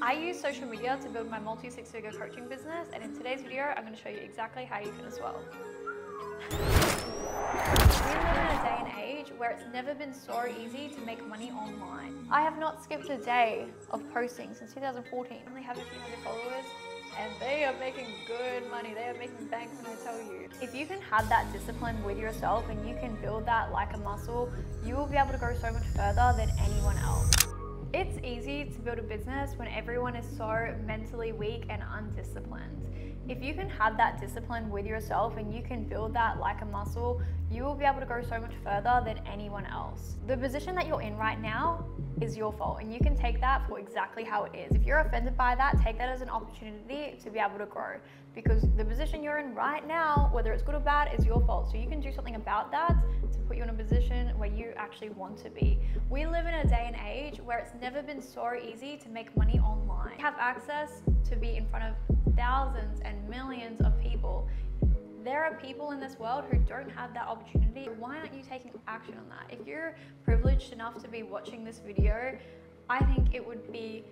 I use social media to build my multi-six-figure coaching business, and in today's video, I'm going to show you exactly how you can as well. We live in a day and age where it's never been so easy to make money online. I have not skipped a day of posting since 2014. I only have a few hundred followers, and they are making good money. They are making bank when I tell you. If you can have that discipline with yourself and you can build that like a muscle, you will be able to go so much further than anyone else. It's easy to build a business when everyone is so mentally weak and undisciplined. If you can have that discipline with yourself and you can build that like a muscle, you will be able to go so much further than anyone else. The position that you're in right now is your fault, and you can take that for exactly how it is. If you're offended by that, take that as an opportunity to be able to grow, because the position you're in right now, whether it's good or bad, is your fault. So you can do something about that to put you in a position where you actually want to be. We live in a day and age where it's never been so easy to make money online. We have access to be in front of thousands and millions of people. There are people in this world who don't have that opportunity. Why aren't you taking action on that? If you're privileged enough to be watching this video, I think it would be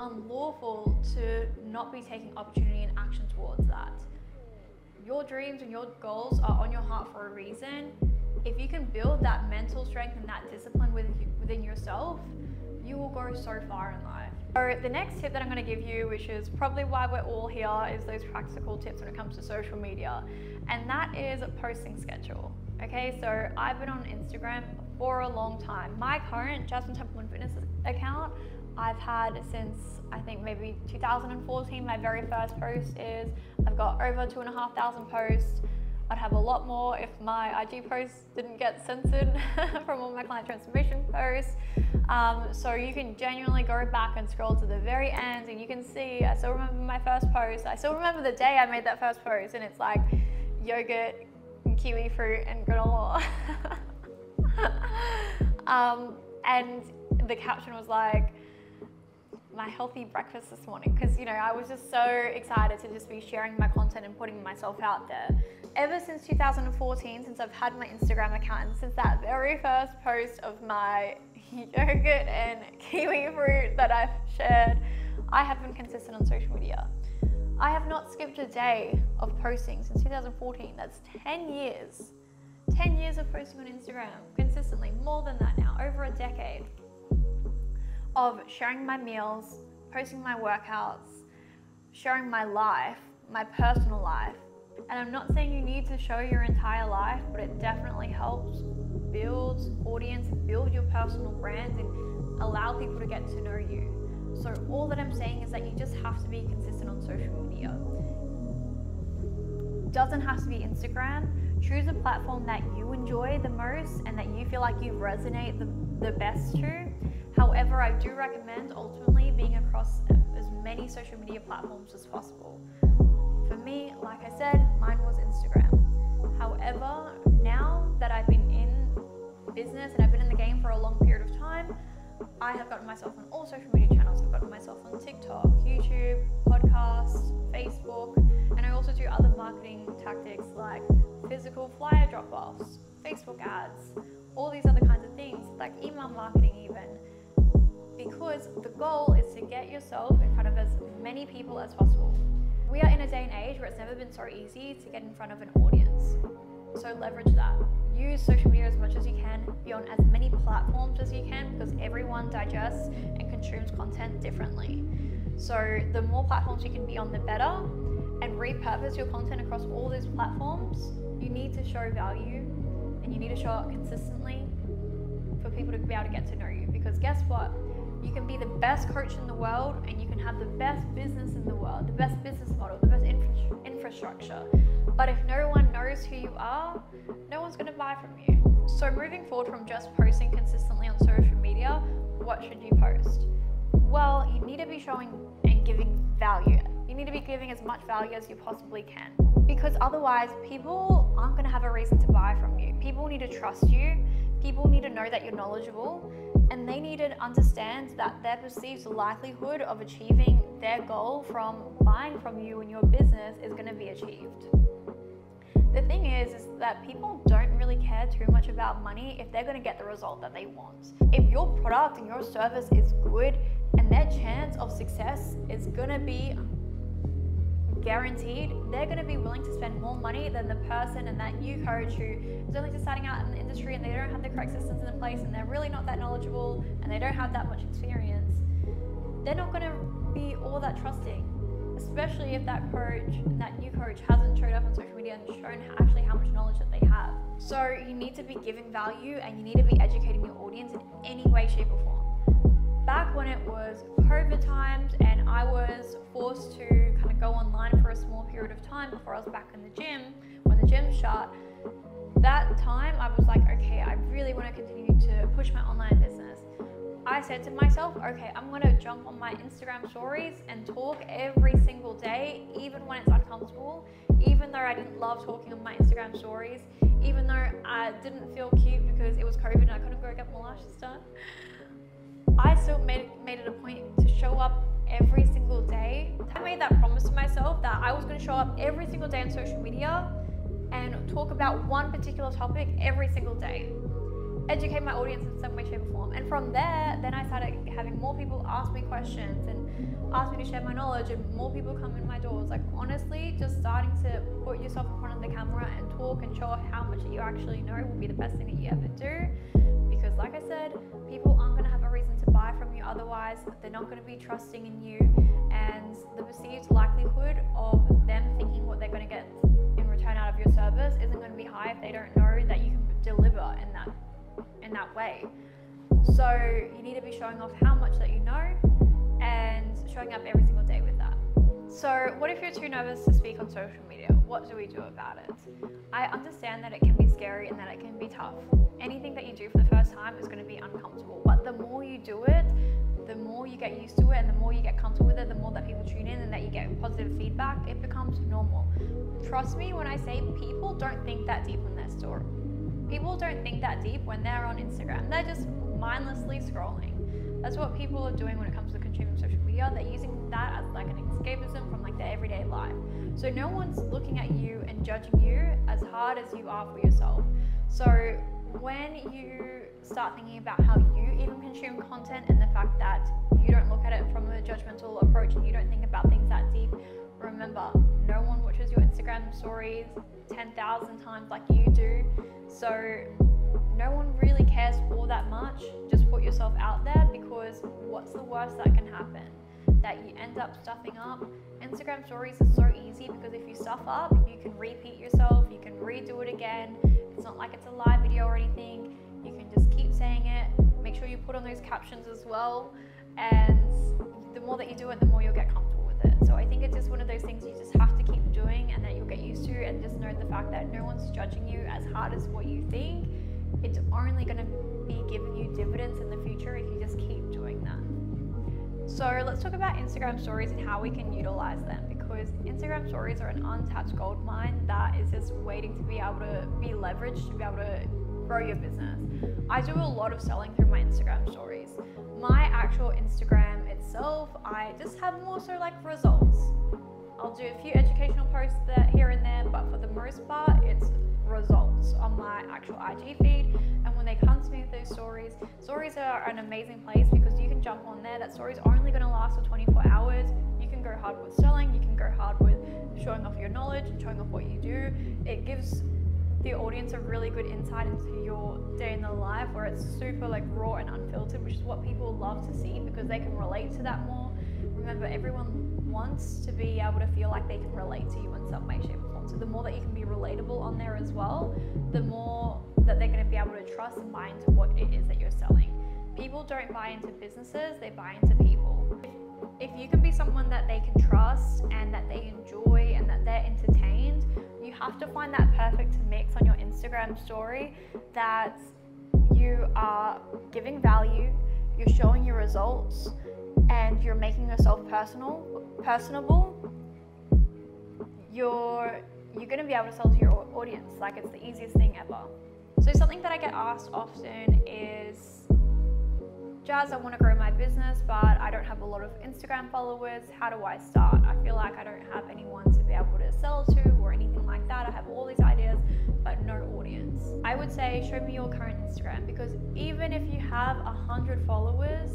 unlawful to not be taking opportunity and action towards that. Your dreams and your goals are on your heart for a reason. If you can build that mental strength and that discipline within yourself, you will go so far in life. So the next tip that I'm going to give you, which is probably why we're all here, is those practical tips when it comes to social media. And that is a posting schedule. Okay, so I've been on Instagram for a long time. My current Jasmine Templin fitness account I've had since I think maybe 2014. My very first post is. I've got over 2,500 posts. I'd have a lot more if my IG posts didn't get censored from all my client transformation posts. So you can genuinely go back and scroll to the very end and you can see, I still remember my first post. I still remember the day I made that first post, and it's like yogurt and kiwi fruit and granola. And the caption was like, my healthy breakfast this morning, because I was just so excited to just be sharing my content and putting myself out there. Ever since 2014, since I've had my Instagram account, and since that very first post of my yogurt and kiwi fruit that I've shared, I have been consistent on social media. I have not skipped a day of posting since 2014. That's 10 years. 10 years of posting on Instagram consistently, more than that now, over a decade of sharing my meals, posting my workouts, sharing my life, my personal life. And I'm not saying you need to show your entire life, but it definitely helps build audience, build your personal brand, and allow people to get to know you. So all that I'm saying is that you just have to be consistent on social media. Doesn't have to be Instagram. Choose a platform that you enjoy the most and that you feel like you resonate the best to. However, I do recommend ultimately being across as many social media platforms as possible. For me, like I said, mine was Instagram. However, now that I've been in business and I've been in the game for a long period of time, I have gotten myself on all social media channels. I've gotten myself on TikTok, YouTube, podcasts, Facebook, and I also do other marketing tactics like physical flyer drop-offs, Facebook ads, all these other kinds of things, like email marketing even. Because the goal is to get yourself in front of as many people as possible. We are in a day and age where it's never been so easy to get in front of an audience. So leverage that. Use social media as much as you can. Be on as many platforms as you can, because everyone digests and consumes content differently. So the more platforms you can be on, the better. And repurpose your content across all these platforms. You need to show value, and you need to show it consistently for people to be able to get to know you. Because guess what? You can be the best coach in the world, and you can have the best business in the world, the best business model, the best infrastructure. But if no one knows who you are, no one's going to buy from you. So moving forward from just posting consistently on social media, what should you post? Well, you need to be showing and giving value. You need to be giving as much value as you possibly can. Because otherwise, people aren't going to have a reason to buy from you. People need to trust you. People need to know that you're knowledgeable. And they need to understand that their perceived likelihood of achieving their goal from buying from you and your business is going to be achieved. The thing is that people don't really care too much about money if they're going to get the result that they want. If your product and your service is good, and their chance of success is gonna be guaranteed. They're going to be willing to spend more money than the person and that new coach who is only just starting out in the industry and they don't have the correct systems in place and they're really not that knowledgeable and they don't have that much experience. They're not going to be all that trusting, especially if that coach, that new coach, hasn't showed up on social media and shown actually how much knowledge that they have. So you need to be giving value and you need to be educating your audience in any way, shape or form. Back when it was COVID times and I was forced to kind of go online for a small period of time before I was back in the gym, when the gym shut, that time I was like, okay, I really want to continue to push my online business. I said to myself, okay, I'm going to jump on my Instagram stories and talk every single day, even when it's uncomfortable, even though I didn't love talking on my Instagram stories, even though I didn't feel cute because it was COVID and I couldn't go get my lashes done. I still made it a point to show up every single day. I made that promise to myself that I was going to show up every single day on social media and talk about one particular topic every single day. Educate my audience in some way, shape or form. And from there, then I started having more people ask me questions and ask me to share my knowledge and more people come in my doors. Like honestly, just starting to put yourself in front of the camera and talk and show how much you actually know will be the best thing that you ever do. Because like I said, people aren't going to have a reason to buy from you otherwise. They're not going to be trusting in you, and the perceived likelihood of them thinking what they're going to get in return out of your service isn't going to be high if they don't know that you can deliver in that way. So you need to be showing off how much that you know and showing up every single day with that. So what if you're too nervous to speak on social media? What do we do about it? I understand that it can be scary and that it can be tough. Anything that you do for the first time is going to be uncomfortable, but the more you do it, the more you get used to it and the more you get comfortable with it, the more that people tune in and that you get positive feedback, it becomes normal. Trust me when I say people don't think that deep on their story. People don't think that deep when they're on Instagram. They're just mindlessly scrolling. That's what people are doing when it comes to consuming social media. They're using that as like an escapism from like their everyday life. So no one's looking at you and judging you as hard as you are for yourself. So when you start thinking about how you even consume content and the fact that you don't look at it from a judgmental approach and you don't think about things that deep, remember, no one watches your Instagram stories 10,000 times like you do. So no one really cares all that much. Just put yourself out there, because what's the worst that can happen? That you end up stuffing up. Instagram stories are so easy because if you stuff up, you can repeat yourself, you can redo it again. It's not like it's a live video or anything. You can just keep saying it. Make sure you put on those captions as well. And the more that you do it, the more you'll get comfortable with it. So I think it's just one of those things you just have to keep doing and that you'll get used to, and just know the fact that no one's judging you as hard as what you think. It's only going to be giving you dividends in the future if you just keep doing that. So let's talk about Instagram stories and how we can utilize them, because Instagram stories are an untapped gold mine that is just waiting to be able to be leveraged to be able to grow your business. I do a lot of selling through my Instagram stories. My actual Instagram itself, I just have more so like results. I'll do a few educational posts there, here and there, but for the most part, it's results on my actual IG feed. And when they come to me with those stories are an amazing place because you can jump on there. That story's only going to last for 24 hours. You can go hard with selling, you can go hard with showing off your knowledge and showing off what you do. It gives the audience a really good insight into your day in the life, where it's super like raw and unfiltered, which is what people love to see because they can relate to that more. Remember, everyone wants to be able to feel like they can relate to you in some way, shape or form. So the more that you can be relatable on there as well, the more that they're going to be able to trust and buy into what it is that you're selling. People don't buy into businesses, they buy into people. If you can be someone that they can trust and that they enjoy and that they're entertained, you have to find that perfect mix on your Instagram story, that you are giving value, you're showing your results, and you're making yourself personable. You're going to be able to sell to your audience like it's the easiest thing ever. So something that I get asked often is, Jazz, I want to grow my business, but I don't have a lot of Instagram followers. How do I start? I feel like I don't have anyone to be able to sell to or anything like that. I have all these ideas, but no audience. I would say show me your current Instagram, because even if you have 100 followers,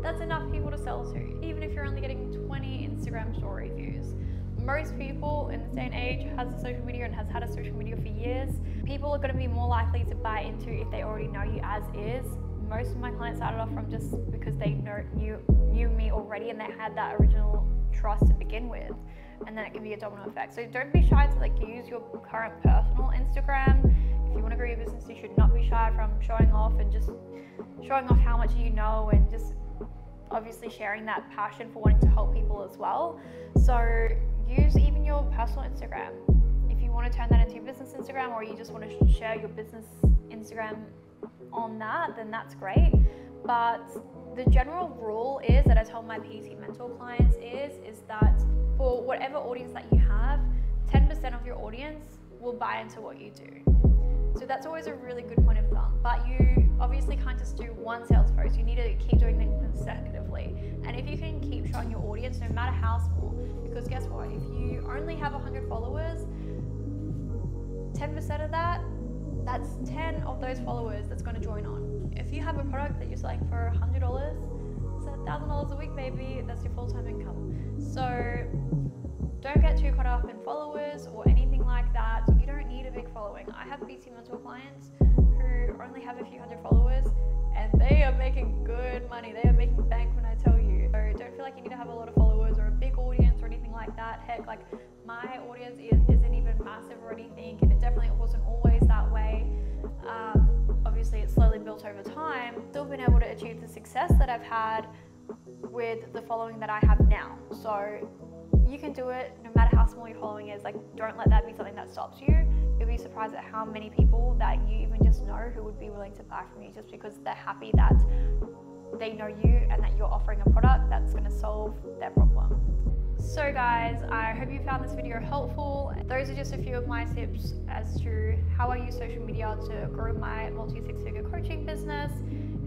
that's enough people to sell to, even if you're only getting 20 Instagram story views. Most people in this day and age has a social media and has had a social media for years. People are going to be more likely to buy into if they already know you as is. Most of my clients started off from just because they knew me already and they had that original trust to begin with, and then it can be a domino effect. So don't be shy to like use your current personal Instagram. If you want to grow your business, you should not be shy from showing off and just showing off how much you know, and just obviously sharing that passion for wanting to help people as well. So use even your personal Instagram. If you want to turn that into your business Instagram, or you just want to share your business Instagram on that, then that's great. But the general rule is that I tell my PT mentor clients is that for whatever audience that you have, 10% of your audience will buy into what you do. So that's always a really good point of thumb. But you obviously can't just do one sales post. You need to keep doing them consecutively. And if you can keep showing your audience, no matter how small, because guess what? If you only have 100 followers, 10% of that, that's 10 of those followers that's going to join on. If you have a product that you're selling for $100, it's $1,000 a week, baby. That's your full-time income. So don't get too caught up in followers or anything like that. You don't need a big following. I have BT mentor clients who only have a few hundred followers, and they are making good money. They are making bank when I tell you. So don't feel like you need to have a lot of followers or a big audience or anything like that. Heck, like my audience isn't even massive or anything, and it definitely wasn't always that way. Obviously it's slowly built over time. Still been able to achieve the success that I've had with the following that I have now. So you can do it no matter how small your following is. Like, don't let that be something that stops you. You'll be surprised at how many people that you even just know who would be willing to buy from you just because they're happy that they know you and that you're offering a product that's going to solve their problem. So guys, I hope you found this video helpful. Those are just a few of my tips as to how I use social media to grow my multi-six-figure coaching business.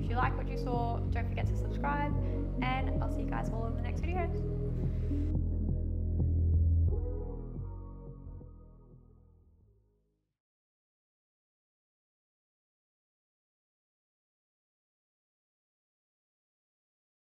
If you like what you saw, don't forget to subscribe, and I'll see you guys all in the next video.